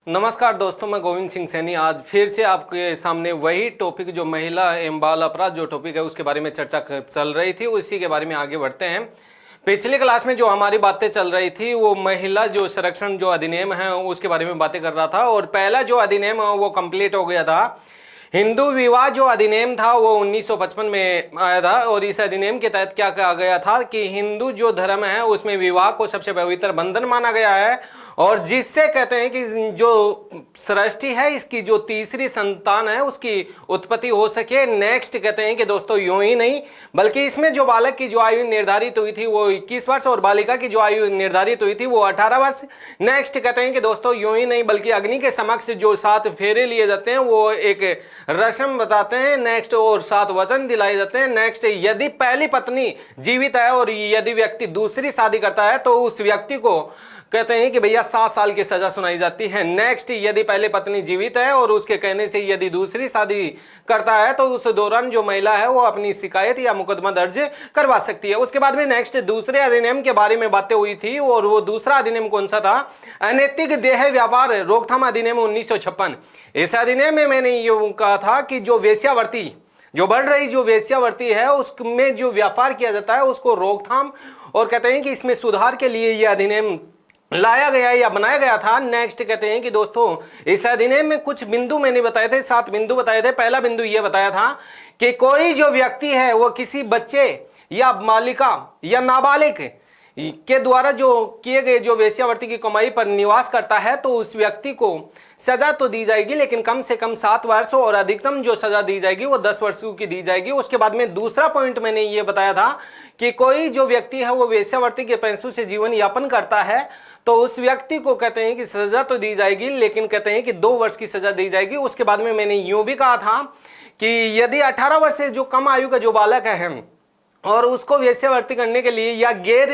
नमस्कार दोस्तों, मैं गोविंद सिंह सैनी आज फिर से आपके सामने वही टॉपिक जो महिला एवं बाल अपराध जो टॉपिक है उसके बारे में चर्चा चल रही थी, उसी के बारे में आगे बढ़ते हैं। पिछली क्लास में जो हमारी बातें चल रही थी वो महिला जो संरक्षण जो अधिनियम है उसके बारे में बातें कर रहा था और पहला जो अधिनियम है वो कंप्लीट हो गया था। हिंदू विवाह जो अधिनियम था वो 1955 में आया था और इस अधिनियम के तहत क्या कहा गया था कि हिंदू जो धर्म है उसमें विवाह को सबसे पवित्र बंधन माना गया है और जिससे कहते हैं कि जो सृष्टि है इसकी जो तीसरी संतान है उसकी उत्पत्ति हो सके। नेक्स्ट कहते हैं कि दोस्तों यूं ही नहीं बल्कि इसमें जो बालक की जो आयु निर्धारित हुई थी वो 21 वर्ष और बालिका की जो आयु निर्धारित हुई थी वो 18 वर्ष। नेक्स्ट कहते हैं कि दोस्तों यूं ही नहीं बल्कि अग्नि के समक्ष जो 7 फेरे लिए जाते हैं वो एक रस्म बताते हैं। नेक्स्ट और 7 वचन दिलाए जाते हैं। नेक्स्ट, यदि पहली पत्नी जीवित है और यदि व्यक्ति दूसरी शादी करता है तो उस व्यक्ति को कहते हैं कि भैया 7 साल की सजा सुनाई जाती है। नेक्स्ट, यदि पहले पत्नी जीवित है और उसके कहने से यदि दूसरी शादी करता है तो उस दौरान जो महिला है वो अपनी शिकायत या मुकदमा दर्ज करवा सकती है। उसके बाद में नेक्स्ट दूसरे अधिनियम के बारे में बातें हुई थी और वो दूसरा अधिनियम कौन सा था? अनैतिक देह व्यापार रोकथाम अधिनियम 1956। इस अधिनियम में मैंने ये कहा था कि जो वेश्यावृत्ति जो बढ़ रही जो वेश्यावृत्ति है उसमें जो व्यापार किया जाता है उसको रोकथाम और कहते हैं कि इसमें सुधार के लिए यह अधिनियम लाया गया या बनाया गया था। नेक्स्ट कहते हैं कि दोस्तों इस अधिनियम में कुछ बिंदु मैंने बताए थे, 7 बिंदु बताए थे। पहला बिंदु यह बताया था कि कोई जो व्यक्ति है वो किसी बच्चे या बालिका या नाबालिग के द्वारा जो किए गए जो वेश्यावृत्ति की कमाई पर निवास करता है तो उस व्यक्ति को सजा तो दी जाएगी लेकिन कम से कम 7 वर्ष और अधिकतम जो सजा दी जाएगी वो 10 वर्षों की दी जाएगी। उसके बाद में दूसरा पॉइंट मैंने ये बताया था कि कोई जो व्यक्ति है वो वेश्यावृत्ति के पैसों से जीवन यापन करता है तो उस व्यक्ति को कहते हैं कि सजा तो दी जाएगी लेकिन कहते हैं कि 2 वर्ष की सजा दी जाएगी। उसके बाद में मैंने यूं भी कहा था कि यदि 18 वर्ष से जो कम आयु का जो बालक है और उसको वेश्यावृत्ति करने के लिए या गैर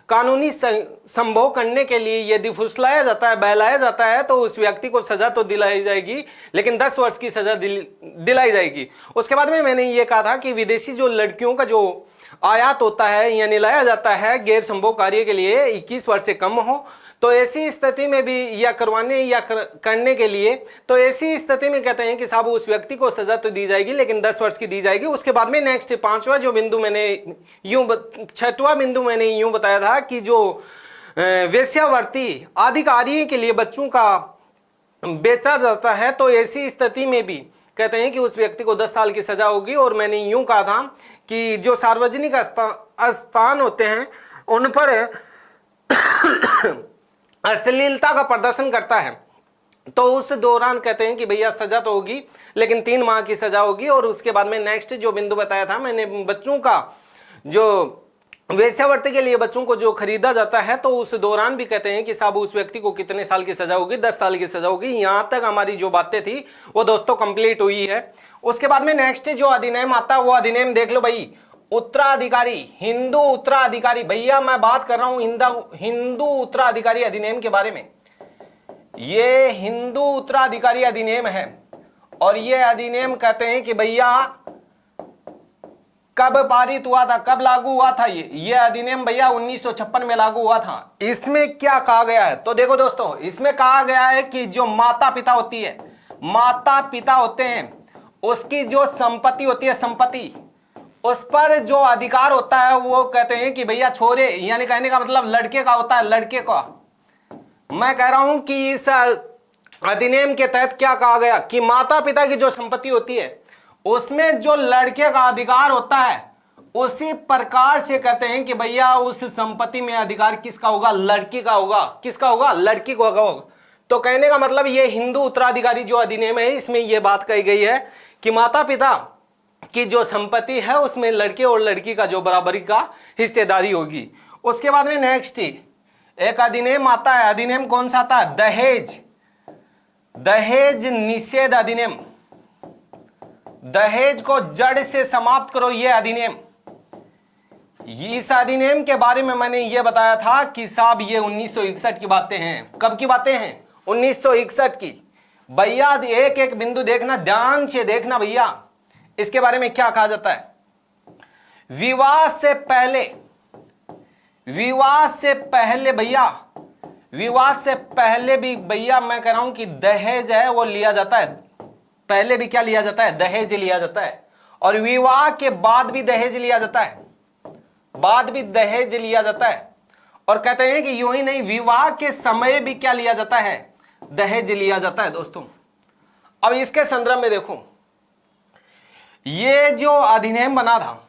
कानूनी संभोग करने के लिए यदि फुसलाया जाता है, बहलाया जाता है तो उस व्यक्ति को सजा तो दिलाई जाएगी लेकिन 10 वर्ष की सजा दिलाई जाएगी। उसके बाद में मैंने ये कहा था कि विदेशी जो लड़कियों का जो आयात होता है यानी लाया जाता है गैर संभोग कार्य के लिए 21 वर्ष से कम हो तो ऐसी स्थिति में भी या करवाने या करने के लिए तो ऐसी स्थिति में कहते हैं कि साहब उस व्यक्ति को सजा तो दी जाएगी लेकिन 10 वर्ष की दी जाएगी। उसके बाद में नेक्स्ट 5वां जो बिंदु मैंने यूं 6वां बिंदु मैंने यूं बताया था कि जो वेश्यावृत्ति अधिकारियों के लिए बच्चों का बेचा जाता है तो ऐसी स्थिति में भी कहते हैं कि उस व्यक्ति को 10 साल की सजा होगी। और मैंने यूं कहा था कि जो सार्वजनिक स्थान होते हैं उन पर अश्लीलता का प्रदर्शन करता है तो उस दौरान कहते हैं कि भैया सजा तो होगी लेकिन 3 माह की सजा होगी। और उसके बाद में नेक्स्ट जो बिंदु बताया था मैंने बच्चों का जो वेश्यावृत्ति के लिए बच्चों को जो खरीदा जाता है तो उस दौरान भी कहते हैं कि साहब उस व्यक्ति को कितने साल की सजा होगी? 10 साल की सजा होगी। यहां तक हमारी जो बातें थी वो दोस्तों कंप्लीट हुई है। उसके बाद में नेक्स्ट जो अधिनियम आता है वो अधिनियम देख लो भाई, उत्तराधिकारी हिंदू उत्तराधिकारी। भैया मैं बात कर रहा हूं हिंदू उत्तराधिकारी अधिनियम के बारे में। ये हिंदू उत्तराधिकारी अधिनियम है और ये अधिनियम कहते हैं कि भैया कब पारित हुआ था, कब लागू हुआ था? ये अधिनियम भैया 1956 में लागू हुआ था। इसमें क्या कहा गया है तो देखो दोस्तों, इसमें कहा गया है कि जो माता पिता होती है, माता पिता होते हैं, उसकी जो संपत्ति होती है, संपत्ति उस पर जो अधिकार होता है वो कहते हैं कि भैया छोरे यानी कहने का मतलब लड़के का होता है, लड़के का। मैं कह रहा हूं कि इस अधिनियम के तहत क्या कहा गया कि माता पिता की जो संपत्ति होती है उसमें जो लड़के का अधिकार होता है उसी प्रकार से कहते हैं कि भैया उस संपत्ति में अधिकार किसका होगा? लड़की का होगा। किसका होगा? लड़की को होगा। तो कहने का मतलब ये हिंदू उत्तराधिकारी जो अधिनियम है इसमें यह बात कही गई है कि माता पिता की जो संपत्ति है उसमें लड़के और लड़की का जो बराबरी का हिस्सेदारी होगी। उसके बाद में नेक्स्ट एक अधिनियम आता है। अधिनियम कौन सा आता है? दहेज निषेध अधिनियम। दहेज को जड़ से समाप्त करो, ये अधिनियम। इस अधिनियम के बारे में मैंने ये बताया था कि साहब ये 1961 की बातें हैं। कब की बातें हैं? 1961 की। भैया एक एक बिंदु देखना, ध्यान से देखना भैया। इसके बारे में क्या कहा जाता है? विवाह से पहले भैया विवाह से पहले भी भैया मैं कह रहा हूं कि दहेज है वो लिया जाता है। पहले भी क्या लिया जाता है? दहेज लिया जाता है। और विवाह के बाद भी दहेज लिया जाता है, बाद भी दहेज लिया जाता है। और कहते हैं कि यूं ही नहीं, विवाह के समय भी क्या लिया जाता है? दहेज लिया जाता है दोस्तों। अब इसके संदर्भ में देखो, ये जो अधिनियम बना था,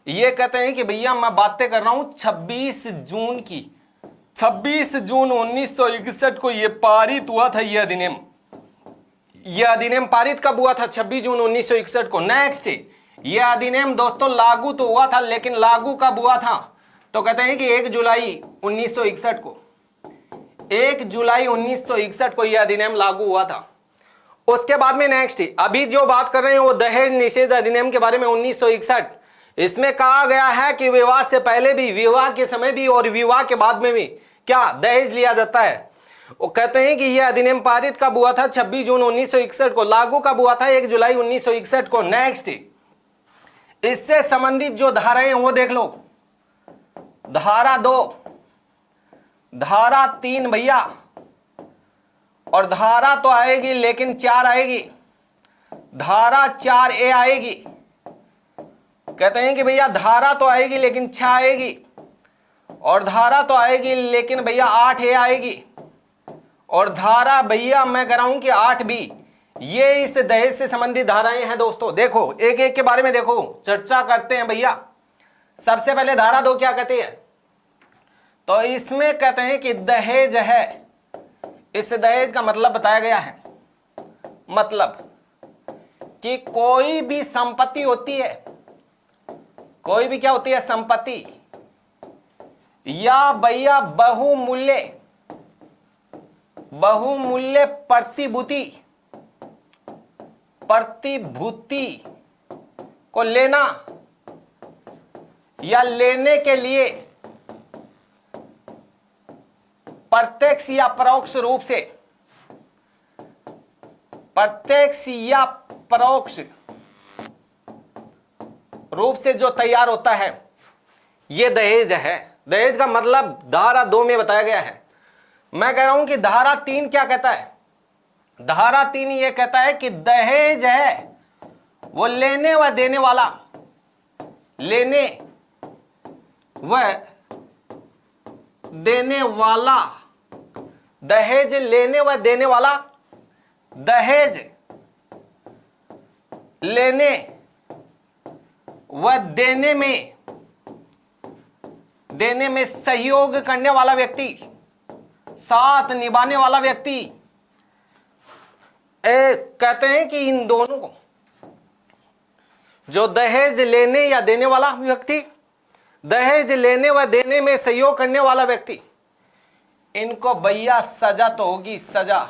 ये कहते हैं कि भैया मैं बातें कर रहा हूं 26 जून की, 26 जून 1961 को ये पारित हुआ था ये अधिनियम। ये अधिनियम पारित कब हुआ था? 26 जून 1961 को। नेक्स्ट, ये अधिनियम दोस्तों लागू तो हुआ था, लेकिन लागू कब हुआ था? तो कहते हैं कि 1 जुलाई 1961 को, 1 जुलाई 1961 को यह अधिनियम लागू हुआ था। उसके बाद में नेक्स्ट, अभी जो बात कर रहे हैं वो दहेज निषेध अधिनियम के बारे में 1961। इसमें कहा गया है कि विवाह से पहले भी, विवाह के समय भी और विवाह के बाद में भी क्या दहेज लिया जाता है। वो कहते हैं कि यह अधिनियम पारित कब हुआ था? 26 जून 1961 को। लागू कब हुआ था? 1 जुलाई 1961 को। नेक्स्ट, इससे संबंधित जो धाराएं हैं वो देख लो। धारा 2, धारा 3 भैया, और धारा तो आएगी लेकिन 4 आएगी, धारा 4A आएगी। कहते हैं कि भैया धारा तो आएगी लेकिन 6 आएगी, और धारा तो आएगी लेकिन भैया 8A आएगी, और धारा भैया मैं कह रहा हूं कि 8B। ये इस दहेज से संबंधित धाराएं हैं दोस्तों। देखो एक एक के बारे में देखो, चर्चा करते हैं भैया। सबसे पहले धारा 2 क्या कहती है? तो इसमें कहते हैं कि दहेज है, इस दहेज का मतलब बताया गया है। मतलब कि कोई भी संपत्ति होती है, कोई भी क्या होती है? संपत्ति, या भैया बहुमूल्य प्रतिभूति को लेना या लेने के लिए प्रत्यक्ष या परोक्ष रूप से, प्रत्यक्ष या परोक्ष रूप से जो तैयार होता है, यह दहेज है। दहेज का मतलब धारा 2 में बताया गया है। मैं कह रहा हूं कि धारा 3 क्या कहता है? धारा 3 यह कहता है कि दहेज है वो लेने व देने वाला, लेने व देने वाला, दहेज लेने व देने वाला, दहेज लेने व देने में सहयोग करने वाला व्यक्ति, साथ निभाने वाला व्यक्ति। कहते हैं कि इन दोनों को, जो दहेज लेने या देने वाला व्यक्ति, दहेज लेने व देने में सहयोग करने वाला व्यक्ति, इनको भैया सजा तो होगी, सजा।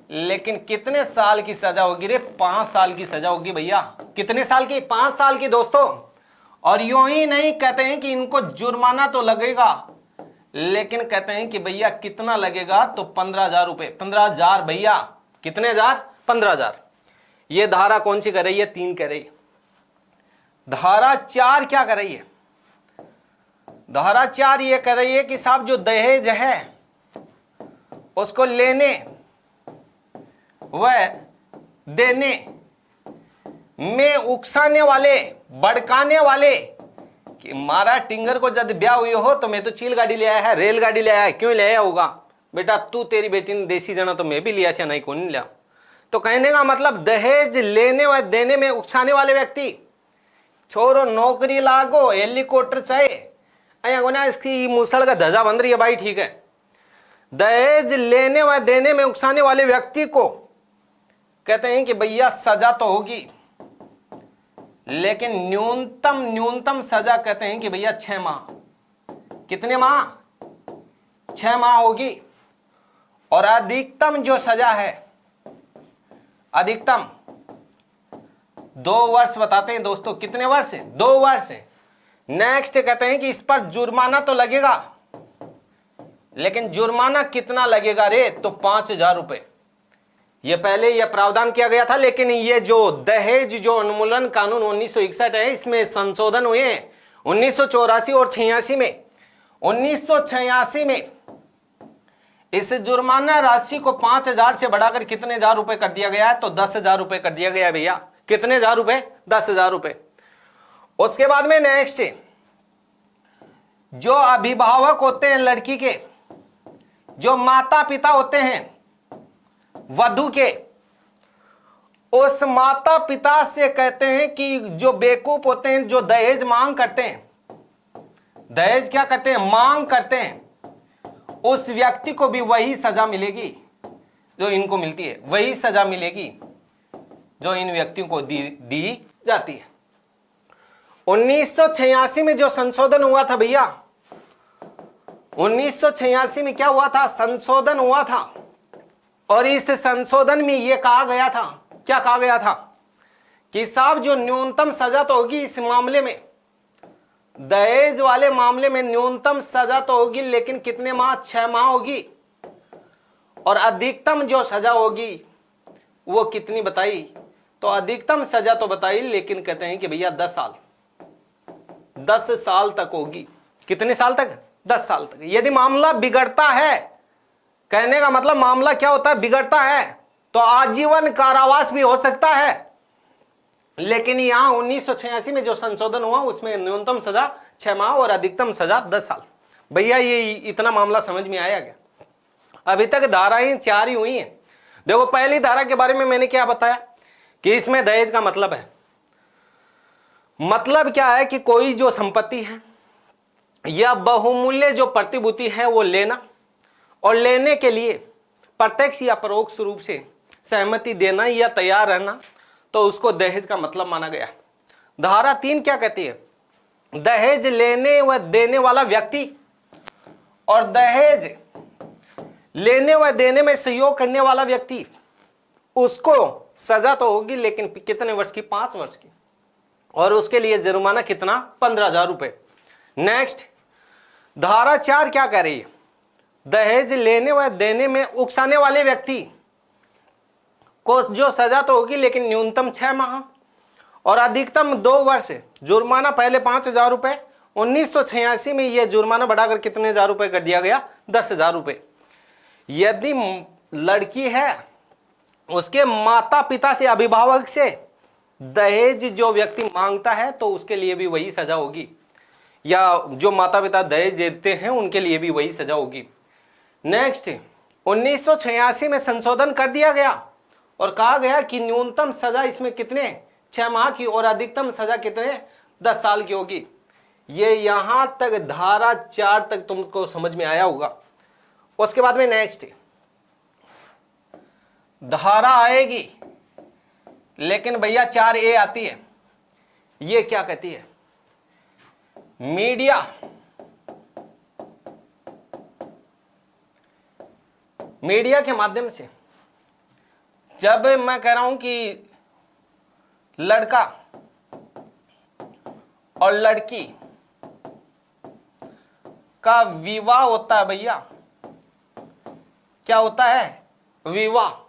लेकिन कितने साल की सजा होगी रे? 5 साल की सजा होगी भैया। कितने साल की? 5 साल की दोस्तों। और यूं ही नहीं, कहते हैं कि इनको जुर्माना तो लगेगा, लेकिन कहते हैं कि भैया कितना लगेगा? तो 15,000 रुपए। 15,000 भैया। कितने हजार? 15,000। ये धारा कौन सी कर रही है? 3 कह रही है। धारा 4 क्या कर रही है? धारा 4 ये कह रही है कि साहब जो दहेज है उसको लेने व देने में उकसाने वाले, भड़काने वाले, कि मारा टिंगर को जब ब्याह हुई हो तो मैं तो चील गाड़ी ले आया है, रेलगाड़ी ले आया है। क्यों ले आया होगा बेटा? तू तेरी बेटी ने देसी जाना तो मैं भी लिया से नहीं, कौन नहीं लिया। तो कहने का मतलब दहेज लेने व देने में उकसाने वाले व्यक्ति, छोरो नौकरी लागो, हेलीकॉप्टर चाहिए, इसकी मूसल का धजा बन रही है भाई, ठीक है। दहेज लेने व देने में उकसाने वाले व्यक्ति को कहते हैं कि भैया सजा तो होगी, लेकिन न्यूनतम सजा कहते हैं कि भैया 6 माह। कितने माह? 6 माह होगी। और अधिकतम जो सजा है, अधिकतम 2 वर्ष बताते हैं दोस्तों। कितने वर्ष? 2 वर्ष। नेक्स्ट कहते हैं कि इस पर जुर्माना तो लगेगा, लेकिन जुर्माना कितना लगेगा रे? तो 5,000 रुपए। ये पहले यह प्रावधान किया गया था, लेकिन ये जो दहेज जो उन्मूलन कानून 1961 है, इसमें संशोधन हुए हैं 1984 और 86 में। 1986 में इस जुर्माना राशि को 5,000 से बढ़ाकर कितने हजार रुपए कर दिया गया है? तो 10,000 रुपए कर दिया गया है भैया। कितने हजार रुपए? 10,000 रुपए। उसके बाद में नेक्स्ट, जो अभिभावक होते हैं लड़की के, जो माता पिता होते हैं वधू के, उस माता पिता से कहते हैं कि जो बेवकूफ होते हैं, जो दहेज मांग करते हैं, दहेज क्या करते हैं? मांग करते हैं, उस व्यक्ति को भी वही सजा मिलेगी जो इनको मिलती है, वही सजा मिलेगी जो इन व्यक्तियों को दी जाती है। 1986 में जो संशोधन हुआ था भैया, 1986 में क्या हुआ था? संशोधन हुआ था। और इस संशोधन में यह कहा गया था, क्या कहा गया था? कि साहब जो न्यूनतम सजा तो होगी इस मामले में, दहेज वाले मामले में न्यूनतम सजा तो होगी, लेकिन कितने माह? 6 माह होगी। और अधिकतम जो सजा होगी वो कितनी बताई? तो अधिकतम सजा तो बताई, लेकिन कहते हैं कि भैया 10 साल, 10 साल तक होगी। कितने साल तक? 10 साल तक। यदि मामला बिगड़ता है, कहने का मतलब मामला क्या होता है? बिगड़ता है, तो आजीवन कारावास भी हो सकता है। लेकिन यहां 1986 में जो संशोधन हुआ उसमें न्यूनतम सजा 6 माह और अधिकतम सजा 10 साल। भैया ये इतना मामला समझ में आया क्या? अभी तक धाराएं 4 ही हुई हैं। देखो, पहली धारा के बारे में मैंने क्या बताया कि इसमें दहेज का मतलब है, मतलब क्या है कि कोई जो संपत्ति है या बहुमूल्य जो प्रतिभूति है वो लेना, और लेने के लिए प्रत्यक्ष या परोक्ष रूप से सहमति देना या तैयार रहना, तो उसको दहेज का मतलब माना गया। धारा 3 क्या कहती है? दहेज लेने व देने वाला व्यक्ति और दहेज लेने व देने में सहयोग करने वाला व्यक्ति, उसको सजा तो होगी, लेकिन कितने वर्ष की? 5 वर्ष की। और उसके लिए जुर्माना कितना? 15,000 रुपए। नेक्स्ट, धारा 4 क्या कह रही है? दहेज लेने व देने में उकसाने वाले व्यक्ति को जो सजा तो होगी, लेकिन न्यूनतम 6 माह और अधिकतम 2 वर्ष। जुर्माना पहले 5,000 रुपए, 1986 में यह जुर्माना बढ़ाकर कितने हजार रुपए कर दिया गया? 10,000 रुपए। यदि लड़की है, उसके माता पिता से, अभिभावक से दहेज जो व्यक्ति मांगता है, तो उसके लिए भी वही सजा होगी, या जो माता पिता दहेज देते हैं उनके लिए भी वही सजा होगी। नेक्स्ट, 1986 में संशोधन कर दिया गया और कहा गया कि न्यूनतम सजा इसमें कितने? 6 माह की, और अधिकतम सजा कितने? 10 साल की होगी। ये यहां तक धारा 4 तक तुमको समझ में आया होगा। उसके बाद में नेक्स्ट धारा आएगी, लेकिन भैया 4A आती है। ये क्या कहती है? मीडिया के माध्यम से, जब मैं कह रहा हूं कि लड़का और लड़की का विवाह होता है भैया, क्या होता है? विवाह।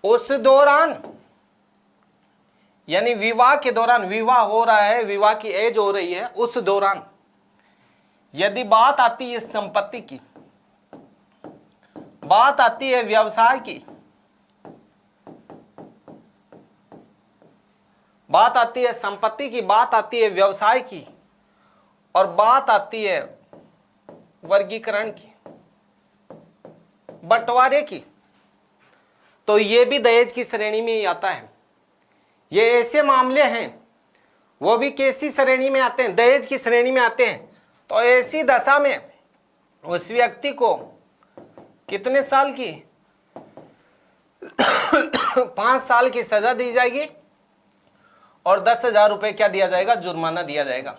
उस दौरान, यानी विवाह के दौरान, विवाह हो रहा है, विवाह की एज हो रही है, उस दौरान यदि बात आती है संपत्ति की, बात आती है व्यवसाय की, बात आती है संपत्ति की, बात आती है व्यवसाय की, और बात आती है वर्गीकरण की, बंटवारे की, तो ये भी दहेज की श्रेणी में ही आता है। ये ऐसे मामले हैं, वो भी कैसी श्रेणी में आते हैं? दहेज की श्रेणी में आते हैं। तो ऐसी दशा में उस व्यक्ति को कितने साल की? 5 साल की सजा दी जाएगी और 10,000 रुपए क्या दिया जाएगा? जुर्माना दिया जाएगा।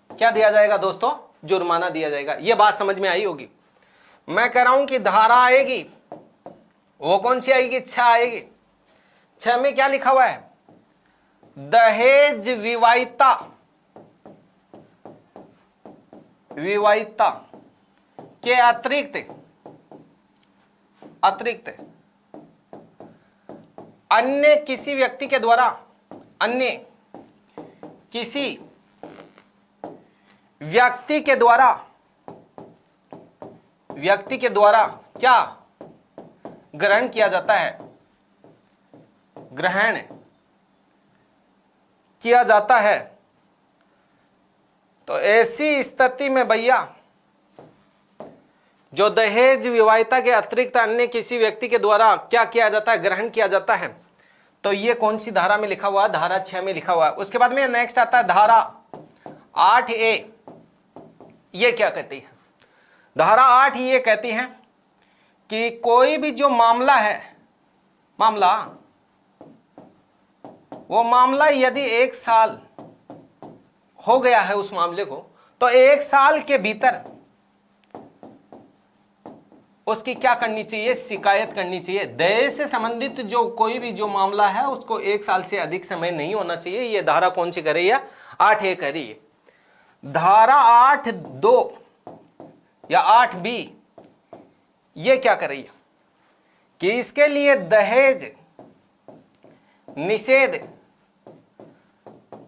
क्या दिया जाएगा दोस्तों? जुर्माना दिया जाएगा। ये बात समझ में आई होगी। मैं कह रहा हूं कि धारा आएगी, वो कौन सी आएगी? 6 आएगी। 6 में क्या लिखा हुआ है? दहेज विवाहिता, विवाहिता के अतिरिक्त अन्य किसी व्यक्ति के द्वारा, अन्य किसी व्यक्ति के द्वारा व्यक्ति के द्वारा क्या ग्रहण किया जाता है, ग्रहण किया जाता है, तो ऐसी स्थिति में भैया जो दहेज विवाहिता के अतिरिक्त अन्य किसी व्यक्ति के द्वारा क्या किया जाता है, ग्रहण किया जाता है, तो ये कौन सी धारा में लिखा हुआ है, धारा 6 में लिखा हुआ है। उसके बाद में नेक्स्ट आता है धारा 8A। ये क्या कहती है, धारा 8 ये कहती है कि कोई भी जो मामला है, मामला, वो मामला यदि 1 साल हो गया है उस मामले को, तो 1 साल के भीतर उसकी क्या करनी चाहिए, शिकायत करनी चाहिए। दहेज से संबंधित जो कोई भी जो मामला है उसको 1 साल से अधिक समय नहीं होना चाहिए। ये धारा कौन सी कर रही है, 8A कर रही है। धारा 8(2) या 8B ये क्या कर रही है कि इसके लिए दहेज निषेध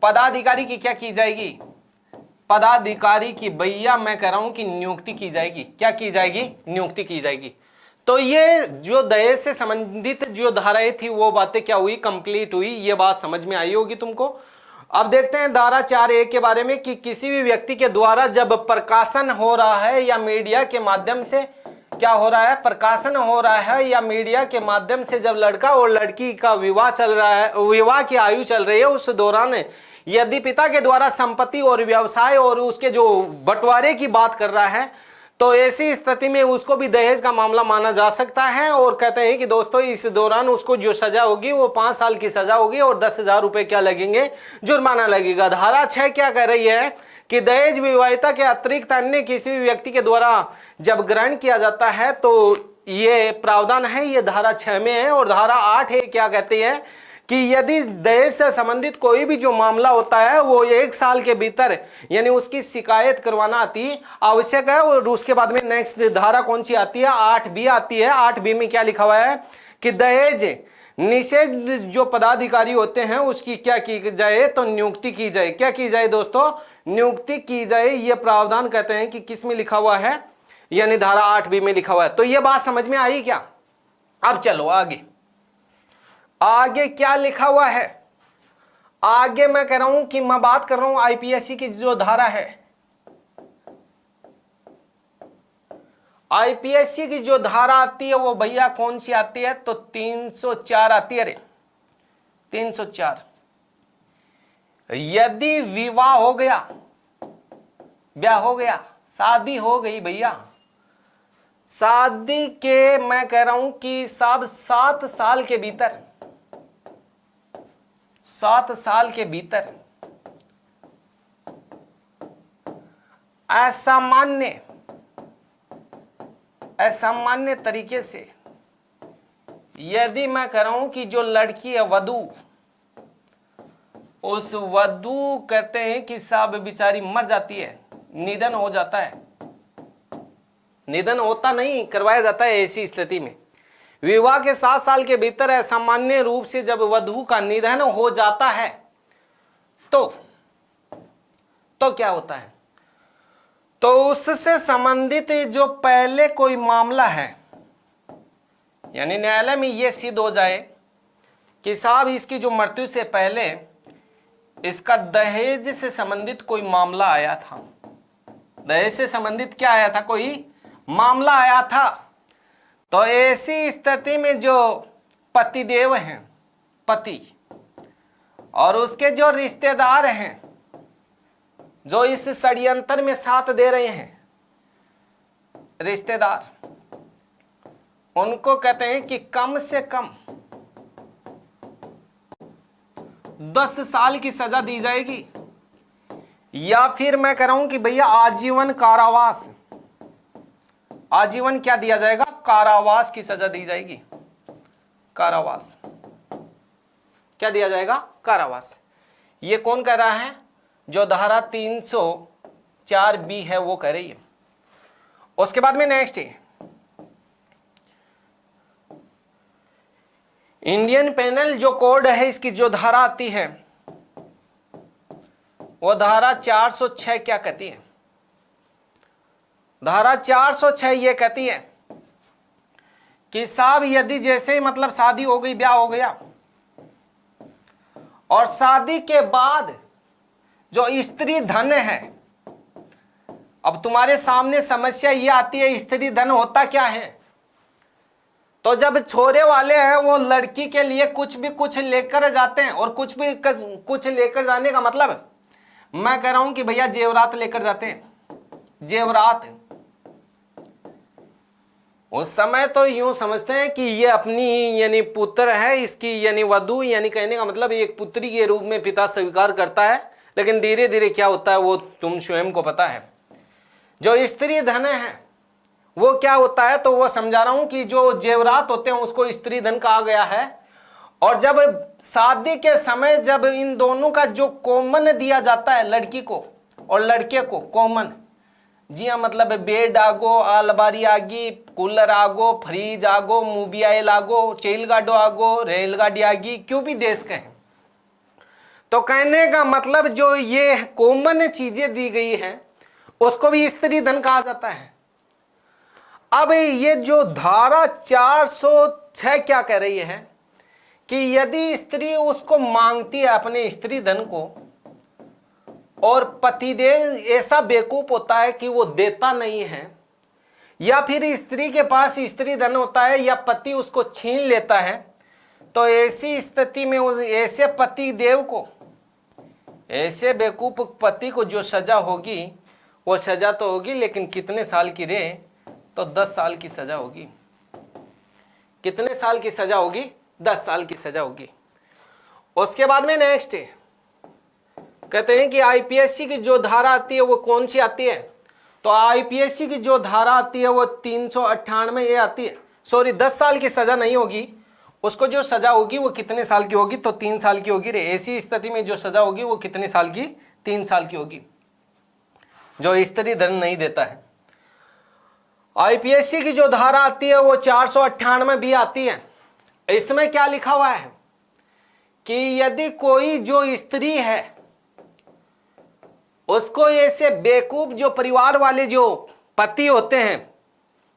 पदाधिकारी की क्या की जाएगी, पदाधिकारी की भैया मैं कह रहा हूं कि नियुक्ति की जाएगी। क्या की जाएगी, नियुक्ति की जाएगी। तो ये जो दहेज से संबंधित जो धाराएं थी वो बातें क्या हुई, कंप्लीट हुई। ये बात समझ में आई होगी तुमको। अब देखते हैं धारा 4A के बारे में कि किसी भी व्यक्ति के द्वारा जब प्रकाशन हो रहा है या मीडिया के माध्यम से क्या हो रहा है, प्रकाशन हो रहा है या मीडिया के माध्यम से जब लड़का और लड़की का विवाह चल रहा है, विवाह की आयु चल रही है, उस दौरान यदि पिता के द्वारा संपत्ति और व्यवसाय और उसके जो बंटवारे की बात कर रहा है, तो ऐसी स्थिति में उसको भी दहेज का मामला माना जा सकता है। और कहते हैं कि दोस्तों इस दौरान उसको जो सजा होगी वो 5 साल की सजा होगी और 10,000 रुपए क्या लगेंगे, जुर्माना लगेगा। धारा 6 क्या कह रही है कि दहेज विवाहिता के अतिरिक्त अन्य किसी भी व्यक्ति के द्वारा जब ग्रहण किया जाता है तो ये प्रावधान है, ये धारा 6 में है। और धारा 8 क्या कहती है कि यदि दहेज से संबंधित कोई भी जो मामला होता है वो 1 साल के भीतर यानी उसकी शिकायत करवाना अति आवश्यक है। और उसके बाद में नेक्स्ट धारा कौन सी आती है, 8B आती है। 8B में क्या लिखा हुआ है कि दहेज निषेध जो पदाधिकारी होते हैं उसकी क्या की जाए, तो नियुक्ति की जाए। क्या की जाए दोस्तों, नियुक्ति की जाए। ये प्रावधान कहते हैं कि किस में लिखा हुआ है, यानी धारा 8B में लिखा हुआ है। तो ये बात समझ में आई क्या। अब चलो आगे, आगे क्या लिखा हुआ है। आगे मैं कह रहा हूं कि मैं बात कर रहा हूं आईपीएससी की जो धारा है, आईपीएससी की जो धारा आती है वो भैया कौन सी आती है, तो 304 आती है। अरे 304, यदि विवाह हो गया, ब्याह हो गया, शादी हो गई भैया, शादी के मैं कह रहा हूं कि सब 7 साल के भीतर, 7 साल के भीतर असामान्य तरीके से यदि मैं कह रहा हूं कि जो लड़की है वधू, उस वधू कहते हैं कि सब बेचारी मर जाती है, निधन हो जाता है, निधन होता नहीं करवाया जाता है। ऐसी स्थिति में विवाह के 7 साल के भीतर असामान्य रूप से जब वधू का निधन हो जाता है तो क्या होता है, तो उससे संबंधित जो पहले कोई मामला है, यानी न्यायालय में यह सिद्ध हो जाए कि साहब इसकी जो मृत्यु से पहले इसका दहेज से संबंधित कोई मामला आया था, दहेज से संबंधित क्या आया था, कोई मामला आया था, तो ऐसी स्थिति में जो पतिदेव हैं, पति और उसके जो रिश्तेदार हैं जो इस षड्यंत्र में साथ दे रहे हैं, रिश्तेदार, उनको कहते हैं कि कम से कम 10 साल की सजा दी जाएगी, या फिर मैं कह रहा हूं कि भैया आजीवन कारावास, आजीवन क्या दिया जाएगा, कारावास की सजा दी जाएगी। कारावास क्या दिया जाएगा, कारावास। ये कौन कह रहा है, जो धारा 304B है वो कह रही है। उसके बाद में नेक्स्ट है इंडियन पेनल जो कोड है, इसकी जो धारा आती है वो धारा 406 क्या कहती है, धारा 406 ये कहती है कि साहब यदि जैसे मतलब शादी हो गई, ब्याह हो गया, और शादी के बाद जो स्त्री धन है, अब तुम्हारे सामने समस्या ये आती है स्त्री धन होता क्या है। तो जब छोरे वाले हैं वो लड़की के लिए कुछ लेकर जाते हैं, और कुछ लेकर जाने का मतलब मैं कह रहा हूं कि भैया जेवरात लेकर जाते हैं। जेवरात उस समय तो यूं समझते हैं कि ये अपनी यानी पुत्र है, इसकी यानी वधू, यानी कहने का मतलब एक पुत्री के रूप में पिता स्वीकार करता है। लेकिन धीरे धीरे क्या होता है वो तुम स्वयं को पता है। जो स्त्री धन है वो क्या होता है, तो वो समझा रहा हूं कि जो जेवरात होते हैं उसको स्त्री धन कहा गया है। और जब शादी के समय जब इन दोनों का जो कॉमन दिया जाता है, लड़की को और लड़के को कॉमन, जी हाँ, मतलब बेड आगो, अलमारी आगी, कूलर आगो, फ्रिज आगो, मोबाइल आगो, रेलगाड़ी आगो, रेलगाड़ी आगी, क्यों भी देश के हैं। तो कहने का मतलब जो ये कॉमन चीजें दी गई हैं उसको भी स्त्री धन कहा जाता है। अब ये जो धारा 406 क्या कह रही है कि यदि स्त्री उसको मांगती है अपने स्त्री धन को, और पतिदेव ऐसा बेवकूफ होता है कि वो देता नहीं है, या फिर स्त्री के पास स्त्री धन होता है या पति उसको छीन लेता है, तो ऐसी स्थिति में उस ऐसे पतिदेव को, ऐसे बेवकूफ पति को जो सजा होगी वो सजा तो होगी, लेकिन कितने साल की रे, तो 10 साल की सजा होगी। कितने साल की सजा होगी? 10 साल की सजा होगी। उसके बाद में नेक्स्ट कहते हैं कि आईपीएससी की जो धारा आती है वो कौन सी आती है, तो आईपीएससी की जो धारा आती है वो 398 ये आती है। सॉरी, 10 साल की सजा नहीं होगी, उसको जो सजा होगी वो कितने साल की होगी, तो 3 साल की होगी रे। ऐसी स्थिति में जो सजा होगी वो कितने साल की? 3 साल की होगी, जो स्त्री धन नहीं देता है। आईपीएससी की जो धारा आती है वो 498 भी आती है। इसमें क्या लिखा हुआ है कि यदि कोई जो स्त्री है उसको ऐसे बेवकूफ जो परिवार वाले जो पति होते हैं,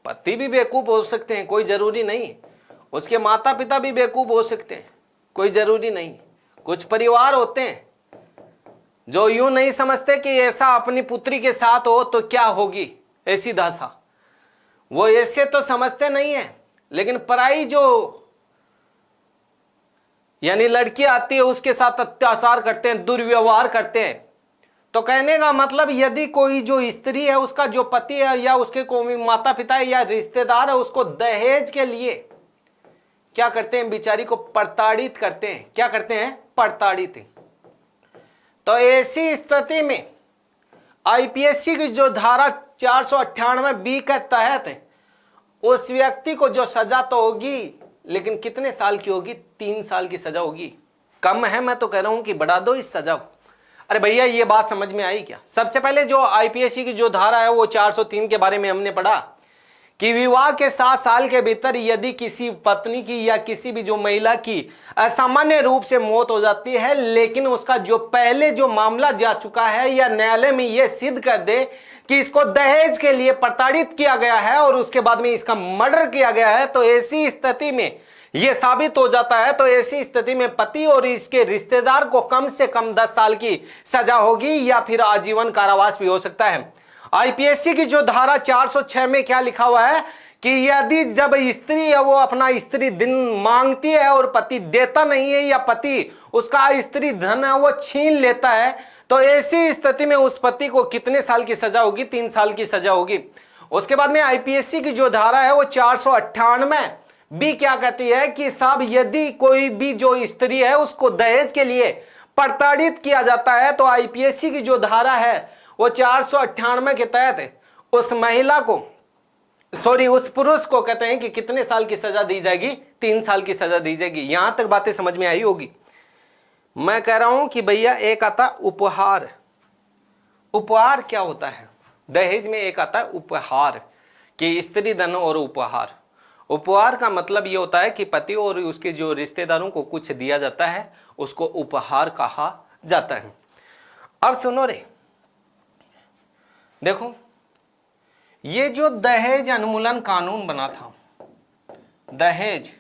पति भी बेवकूफ हो सकते हैं, कोई जरूरी नहीं, उसके माता पिता भी बेवकूफ हो सकते हैं, कोई जरूरी नहीं। कुछ परिवार होते हैं जो यूं नहीं समझते कि ऐसा अपनी पुत्री के साथ हो तो क्या होगी ऐसी दशा, वो ऐसे तो समझते नहीं है। लेकिन पराई जो यानी लड़की आती है उसके साथ अत्याचार करते हैं, दुर्व्यवहार करते हैं। तो कहने का मतलब यदि कोई जो स्त्री है उसका जो पति है या उसके कोई माता पिता है या रिश्तेदार है उसको दहेज के लिए क्या करते हैं, बेचारी को प्रताड़ित करते हैं। क्या करते हैं? प्रताड़ित। तो ऐसी स्थिति में आईपीएससी की जो धारा 498 बी के तहत उस व्यक्ति को जो सजा तो होगी, लेकिन कितने साल की होगी? 3 साल की सजा होगी। कम है, मैं तो कह रहा हूं कि बढ़ा दो इस सजा को। अरे भैया ये बात समझ में आई क्या? सबसे पहले जो आईपीएससी की जो धारा है वो 403 के बारे में हमने पढ़ा कि विवाह के 7 साल के भीतर यदि किसी पत्नी की या किसी भी जो महिला की असामान्य रूप से मौत हो जाती है, लेकिन उसका जो पहले जो मामला जा चुका है या न्यायालय में यह सिद्ध कर दे कि इसको दहेज के लिए प्रताड़ित किया गया है और उसके बाद में इसका मर्डर किया गया है, तो ऐसी स्थिति में यह साबित हो जाता है, तो ऐसी स्थिति में पति और इसके रिश्तेदार को कम से कम 10 साल की सजा होगी या फिर आजीवन कारावास भी हो सकता है। आईपीएससी की जो धारा 406 में क्या लिखा हुआ है कि यदि जब स्त्री है वो अपना स्त्री धन मांगती है और पति देता नहीं है या पति उसका स्त्री धन है वो छीन लेता है, तो ऐसी स्थिति में उस पति को कितने साल की सजा होगी? 3 साल की सजा होगी। उसके बाद में आईपीएससी की जो धारा है वो 498 बी क्या कहती है कि साहब यदि कोई भी जो स्त्री है उसको दहेज के लिए प्रताड़ित किया जाता है, तो आईपीएससी की जो धारा है वो 498 के तहत उस महिला को उस पुरुष को कहते हैं कि कितने साल की सजा दी जाएगी? 3 साल की सजा दी जाएगी। यहां तक बातें समझ में आई होगी। मैं कह रहा हूं कि भैया एक आता उपहार। उपहार क्या होता है? दहेज में एक आता है उपहार कि स्त्री धन और उपहार। उपहार का मतलब यह होता है कि पति और उसके जो रिश्तेदारों को कुछ दिया जाता है, उसको उपहार कहा जाता है। अब सुनो रे, देखो ये जो दहेज उन्मूलन कानून बना था, दहेज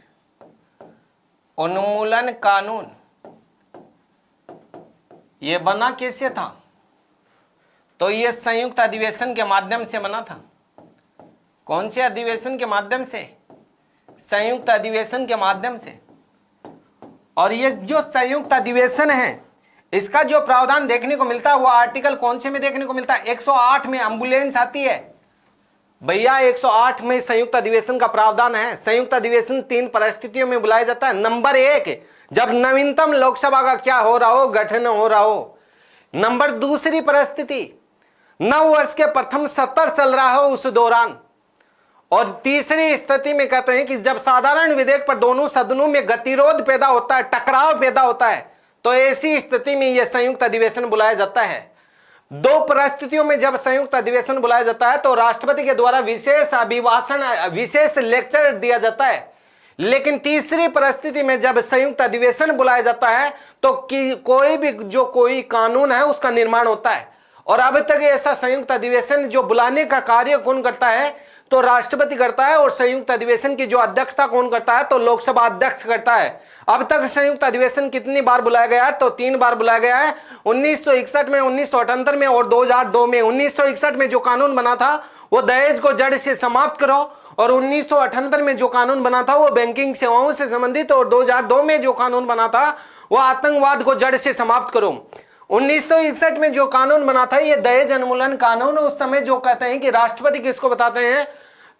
उन्मूलन कानून, ये बना कैसे था? तो ये संयुक्त अधिवेशन के माध्यम से बना था। कौन से अधिवेशन के माध्यम से? संयुक्त अधिवेशन के माध्यम से। और ये जो संयुक्त अधिवेशन है, इसका जो प्रावधान देखने को मिलता है वो आर्टिकल कौन से में देखने को मिलता है? 108 में एम्बुलेंस आती है भैया। 108 में संयुक्त अधिवेशन का प्रावधान है। संयुक्त अधिवेशन 3 परिस्थितियों में बुलाया जाता है। नंबर 1, जब नवीनतम लोकसभा का क्या हो रहा हो, गठन हो रहा हो। नंबर 2 परिस्थिति, 9 वर्ष के प्रथम सत्र चल रहा हो उस दौरान। और तीसरी स्थिति में कहते हैं कि जब साधारण विधेयक पर दोनों सदनों में गतिरोध पैदा होता है, टकराव पैदा होता है, तो ऐसी स्थिति में यह संयुक्त अधिवेशन बुलाया जाता है। 2 परिस्थितियों में जब संयुक्त अधिवेशन बुलाया जाता है तो राष्ट्रपति के द्वारा विशेष अभिभाषण, विशेष लेक्चर दिया जाता है। लेकिन तीसरी परिस्थिति में जब संयुक्त अधिवेशन बुलाया जाता है तो कोई भी जो कोई कानून है उसका निर्माण होता है। और अब तक ऐसा संयुक्त अधिवेशन जो बुलाने का कार्य कौन करता है? तो राष्ट्रपति करता है। और संयुक्त अधिवेशन की जो अध्यक्षता कौन करता है? तो लोकसभा अध्यक्ष करता है। अब तक संयुक्त अधिवेशन कितनी बार बुलाया गया है? तो 3 बार बुलाया गया है, 1961 में, 1978 में और 2002 में। 1961 में जो कानून बना था वो दहेज को जड़ से समाप्त करो, और 1978 में जो कानून बना था वो बैंकिंग सेवाओं से संबंधित, और 2002 में जो कानून बना था वो आतंकवाद को जड़ से समाप्त करो। 1961 में जो कानून बना था ये दहेज उन्मूलन कानून, उस समय जो कहते हैं कि राष्ट्रपति किसको बताते हैं?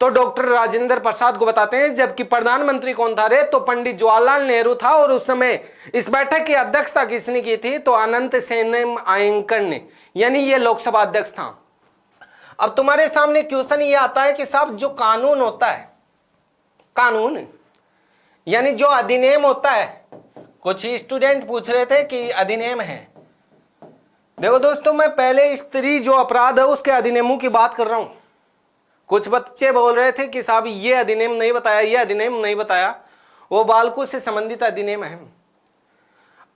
तो डॉक्टर राजेंद्र प्रसाद को बताते हैं। जबकि प्रधानमंत्री कौन था रे? तो पंडित जवाहरलाल नेहरू था। और उस समय इस बैठक की अध्यक्षता किसने की थी? तो अनंत सेन आयंकर ने, यानी ये लोकसभा अध्यक्ष था। अब तुम्हारे सामने क्वेश्चन ये आता है कि साहब जो कानून होता है, कानून यानी जो अधिनियम होता है, कुछ स्टूडेंट पूछ रहे थे कि अधिनियम है। देखो दोस्तों, मैं पहले स्त्री जो अपराध है उसके अधिनियमों की बात कर रहा हूं। कुछ बच्चे बोल रहे थे कि साहब ये अधिनियम नहीं बताया, ये अधिनियम नहीं बताया, वो बालकों से संबंधित अधिनियम है।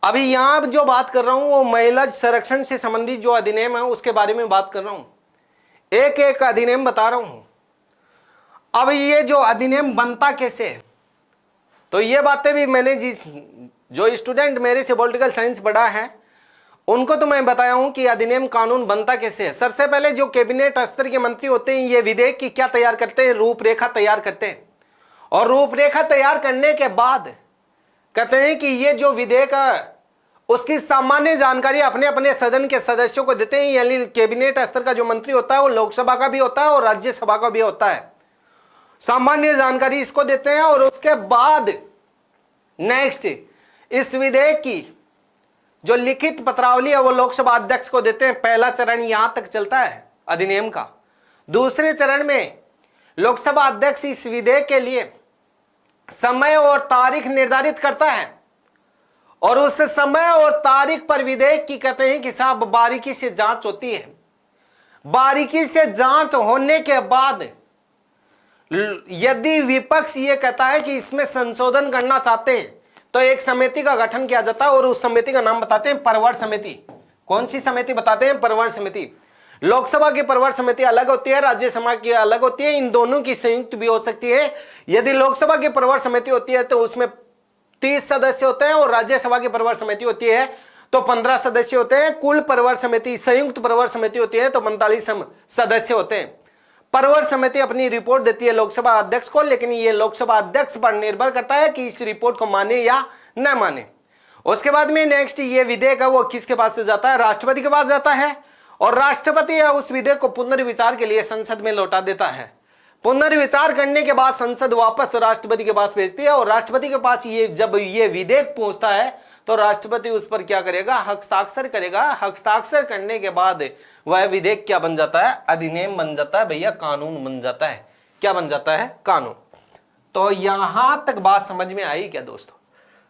अभी यहां जो बात कर रहा हूं वो महिला संरक्षण से संबंधित जो अधिनियम है उसके बारे में बात कर रहा हूं। एक एक अधिनियम बता रहा हूं। अब ये जो अधिनियम बनता कैसे है, तो ये बातें भी मैंने जो स्टूडेंट मेरे से पॉलिटिकल साइंस पढ़ा है उनको तो मैं बताया हूं कि अधिनियम कानून बनता कैसे है। सबसे पहले जो कैबिनेट स्तर के मंत्री होते हैं ये विधेयक की क्या तैयार करते हैं? रूपरेखा तैयार करते हैं। और रूपरेखा तैयार करने के बाद कहते हैं कि ये जो विधेयक है उसकी सामान्य जानकारी अपने अपने सदन के सदस्यों को देते हैं। यानी कैबिनेट स्तर का जो मंत्री होता है वो लोकसभा का भी होता है और राज्यसभा का भी होता है। सामान्य जानकारी इसको देते हैं। और उसके बाद नेक्स्ट इस विधेयक की जो लिखित पत्रावली है वो लोकसभा अध्यक्ष को देते हैं। पहला चरण यहां तक चलता है अधिनियम का। दूसरे चरण में लोकसभा अध्यक्ष इस विधेयक के लिए समय और तारीख निर्धारित करता है। और उस समय और तारीख पर विधेयक की कहते हैं कि साहब बारीकी से जांच होती है। बारीकी से जांच होने के बाद यदि विपक्ष ये कहता है कि इसमें संशोधन करना चाहते हैं तो एक समिति का गठन किया जाता है। और उस समिति का नाम बताते हैं परवर समिति। कौन सी समिति बताते हैं? परवर समिति। लोकसभा की परवर समिति अलग होती है, राज्यसभा की अलग होती है। इन दोनों की संयुक्त भी हो सकती है। यदि लोकसभा की परवर समिति होती है तो उसमें 30 सदस्य होते हैं, और राज्यसभा की परवर समिति होती है तो 15 सदस्य होते हैं। कुल परवर समिति, संयुक्त परवर समिति होती है तो 45 सदस्य होते हैं। परवर समिति अपनी रिपोर्ट देती है लोकसभा अध्यक्ष को, लेकिन ये लोकसभा अध्यक्ष पर निर्भर करता है कि इस रिपोर्ट को माने या न माने। उसके बाद में नेक्स्ट ये विधेयक है वो किसके पास जाता है? राष्ट्रपति के पास जाता है। और राष्ट्रपति उस विधेयक को पुनर्विचार के लिए संसद में लौटा देता है। पुनर्विचार करने के बाद संसद वापस राष्ट्रपति के पास भेजती है। और राष्ट्रपति के पास ये जब ये विधेयक पहुंचता है तो राष्ट्रपति उस पर क्या करेगा? हस्ताक्षर करेगा। हस्ताक्षर करने के बाद वह विधेयक क्या बन जाता है? अधिनियम बन जाता है भैया, कानून बन जाता है। क्या बन जाता है? कानून। तो यहां तक बात समझ में आई क्या दोस्तों?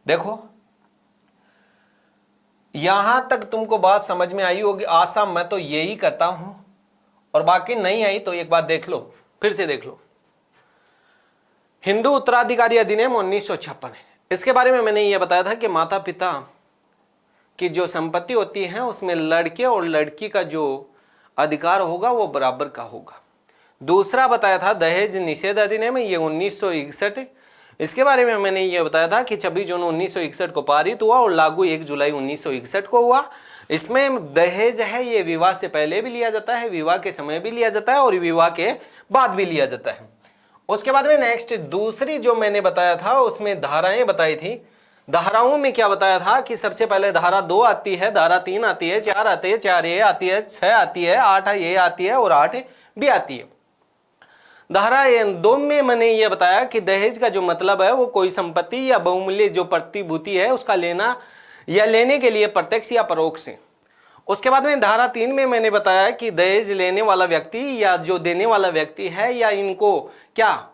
देखो यहां तक तुमको बात समझ में आई होगी, आशा मैं तो यही करता हूं। और बाकी नहीं आई तो एक बार देख लो, फिर से देख लो। हिंदू उत्तराधिकारी अधिनियम 1956 है। इसके बारे में मैंने यह बताया था कि माता पिता की जो संपत्ति होती है उसमें लड़के और लड़की का जो अधिकार होगा वो बराबर का होगा। दूसरा बताया था दहेज निषेध अधिनियम, ये 1961। इसके बारे में मैंने ये बताया था कि 26 जून 1961 को पारित हुआ और लागू 1 जुलाई 1961 को हुआ। इसमें दहेज है ये विवाह से पहले भी लिया जाता है, विवाह के समय भी लिया जाता है और विवाह के बाद भी लिया जाता है। उसके बाद में नेक्स्ट दूसरी जो मैंने बताया था उसमें धाराएं बताई थी। धाराओं में क्या बताया था कि सबसे पहले धारा 2 आती है, धारा 3 आती है, 4 आती है, 4A आती है, 6 आती है, 8A आती है और 8B आती है। धारा 2 में मैंने ये बताया कि दहेज का जो मतलब है वो कोई संपत्ति या बहुमूल्य जो प्रतिभूति है उसका लेना या लेने के लिए प्रत्यक्ष या परोक्ष है। उसके बाद में धारा 3 में मैंने बताया कि दहेज लेने वाला व्यक्ति या जो देने वाला व्यक्ति है या इनको क्या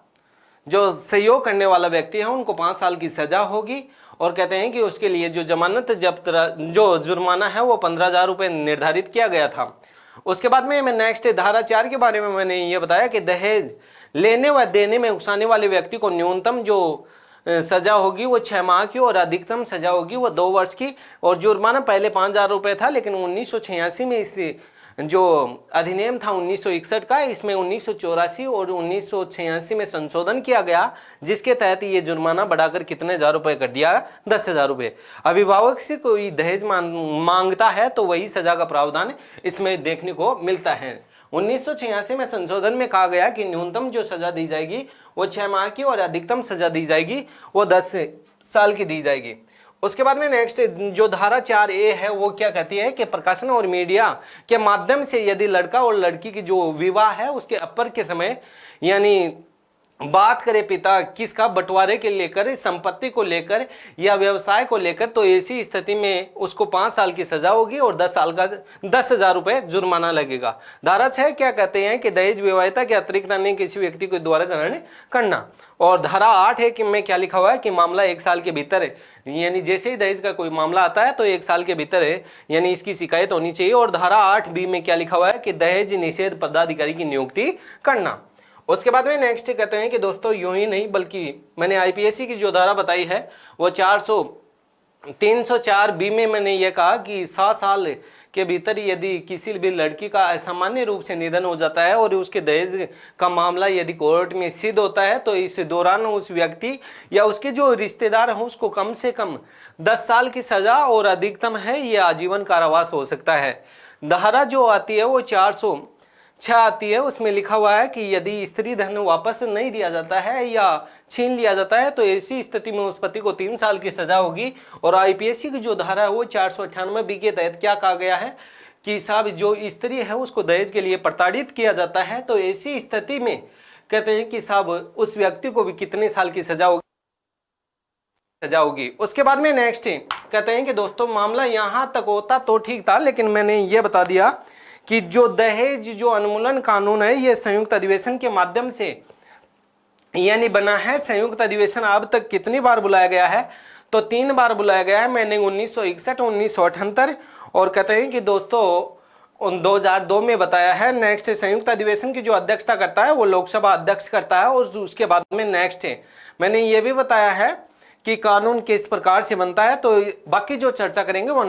जो सहयोग करने वाला व्यक्ति है उनको 5 साल की सजा होगी और कहते हैं कि उसके लिए जो जमानत जब्त जो जुर्माना है वो 15,000 रुपये निर्धारित किया गया था। उसके बाद में मैं नेक्स्ट धारा 4 के बारे में मैंने ये बताया कि दहेज लेने व देने में उकसाने वाले व्यक्ति को न्यूनतम जो सजा होगी वो 6 माह की और अधिकतम सजा होगी वो 2 वर्ष की। और जुर्माना पहले 5,000 रुपये था, लेकिन 1986 में इस जो अधिनियम था 1961 का, इसमें 1984 और 1986 में संशोधन किया गया, जिसके तहत ये जुर्माना बढ़ाकर कितने हजार रुपये कर दिया, 10,000 रुपये। अभिभावक से कोई दहेज मांगता है तो वही सजा का प्रावधान इसमें देखने को मिलता है। 1986 में संशोधन में कहा गया कि न्यूनतम जो सजा दी जाएगी वो 6 माह की और अधिकतम सजा दी जाएगी वो 10 साल की दी जाएगी। उसके बाद में नेक्स्ट जो धारा 4A है वो क्या कहती है कि प्रकाशन और मीडिया के माध्यम से यदि लड़का और लड़की की जो विवाह है उसके अपर के समय यानी बात करें पिता किसका बंटवारे के लेकर, संपत्ति को लेकर या व्यवसाय को लेकर, तो ऐसी स्थिति में उसको 5 साल की सजा होगी और 10 साल का 10,000 रुपये जुर्माना लगेगा। धारा 6 क्या कहते हैं कि दहेज विवाहिता के अतिरिक्त अन्य किसी व्यक्ति के द्वारा ग्रहण करना। और धारा 8 है कि में क्या लिखा हुआ है कि मामला 1 साल के भीतर है, यानी जैसे ही दहेज का कोई मामला आता है तो 1 साल के भीतर है यानी इसकी शिकायत होनी चाहिए। और धारा 8B में क्या लिखा हुआ है कि दहेज निषेध पदाधिकारी की नियुक्ति करना। उसके बाद में नेक्स्ट कहते हैं कि दोस्तों यूं ही नहीं बल्कि मैंने IPSC की जो धारा बताई है वो 304B में मैंने ये कहा कि 7 साल के भीतर यदि किसी भी लड़की का असामान्य रूप से निधन हो जाता है और उसके दहेज का मामला यदि कोर्ट में सिद्ध होता है तो इस दौरान उस व्यक्ति या उसके जो रिश्तेदार हैं उसको कम से कम 10 साल की सजा और अधिकतम है ये आजीवन कारावास हो सकता है। धारा जो आती है वो 406 आती है, उसमें लिखा हुआ है कि यदि स्त्री धन वापस नहीं दिया जाता है या छीन लिया जाता है तो ऐसी स्थिति में उस पति को 3 साल की सजा होगी। और IPSC की जो धारा है वो 498B के तहत क्या कहा गया है कि साहब जो स्त्री है उसको दहेज के लिए प्रताड़ित किया जाता है तो ऐसी स्थिति में कहते हैं कि साहब उस व्यक्ति को भी कितने साल की सजा होगी। उसके बाद में नेक्स्ट कहते हैं कि दोस्तों मामला यहाँ तक होता तो ठीक था, लेकिन मैंने ये बता दिया कि जो दहेज जो उन्मूलन कानून है ये संयुक्त अधिवेशन के माध्यम से यानी बना है। संयुक्त अधिवेशन अब तक कितनी बार बुलाया गया है तो 3 बार बुलाया गया है। मैंने 1961, 1978 और कहते हैं कि दोस्तों 2002 में बताया है। नेक्स्ट संयुक्त अधिवेशन की जो अध्यक्षता करता है वो लोकसभा अध्यक्ष करता है। और उसके बाद में नेक्स्ट मैंने ये भी बताया है कि कानून किस प्रकार से बनता है। तो बाकी जो चर्चा करेंगे वो